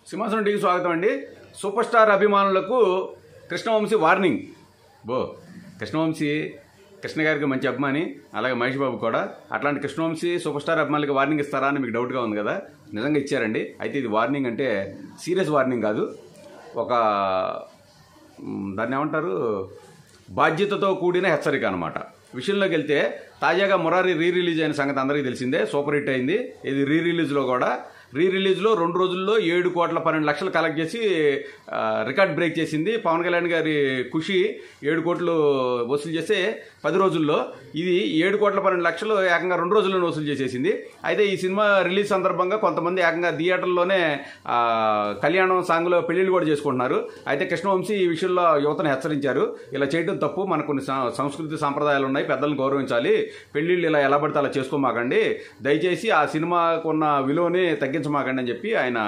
సింహాసనం టీవీకి స్వాగతం అండి. సూపర్ స్టార్ అభిమానులకు కృష్ణవంశీ వార్నింగ్. కృష్ణవంశీ కృష్ణ గారికి మంచి అభిమాని, అలాగే మహేష్ బాబు కూడా. అట్లాంటి కృష్ణవంశీ సూపర్ స్టార్ అభిమానులకి వార్నింగ్ ఇస్తారా అని మీకు డౌట్గా ఉంది కదా. నిజంగా ఇచ్చారండి. అయితే ఇది వార్నింగ్ అంటే సీరియస్ వార్నింగ్ కాదు, ఒక దాన్ని ఏమంటారు, బాధ్యతతో కూడిన హెచ్చరిక అనమాట. విషయంలోకి వెళ్తే తాజాగా మురారి రిలీజ్ అయిన సంగతి అందరికీ తెలిసిందే. సూపర్ హిట్ అయింది. ఇది రిలీజ్లో కూడా 2 రోజుల్లో 7,12,00,000 కలెక్ట్ చేసి రికార్డ్ బ్రేక్ చేసింది. పవన్ కళ్యాణ్ గారి ఖుషి 7 కోట్లు వసూలు చేస్తే 10 రోజుల్లో ఇది 7,12,00,000 ఏకంగా 2 రోజుల్లోనే వసూలు చేసేసింది. అయితే ఈ సినిమా రిలీజ్ సందర్భంగా కొంతమంది ఏకంగా థియేటర్లోనే కళ్యాణం సాంగ్లో పెళ్లిళ్ళు కూడా చేసుకుంటున్నారు. అయితే కృష్ణవంశీ ఈ విషయంలో యువతను హెచ్చరించారు. ఇలా చేయడం తప్పు, మనకు కొన్ని సంస్కృతి సాంప్రదాయాలు ఉన్నాయి, పెద్దలను గౌరవించాలి, పెళ్లిళ్ళు ఇలా ఎలా పడితే అలా చేసుకోమాకండి, దయచేసి ఆ సినిమాకున్న విలువని తగ్గించమాకండి అని చెప్పి ఆయన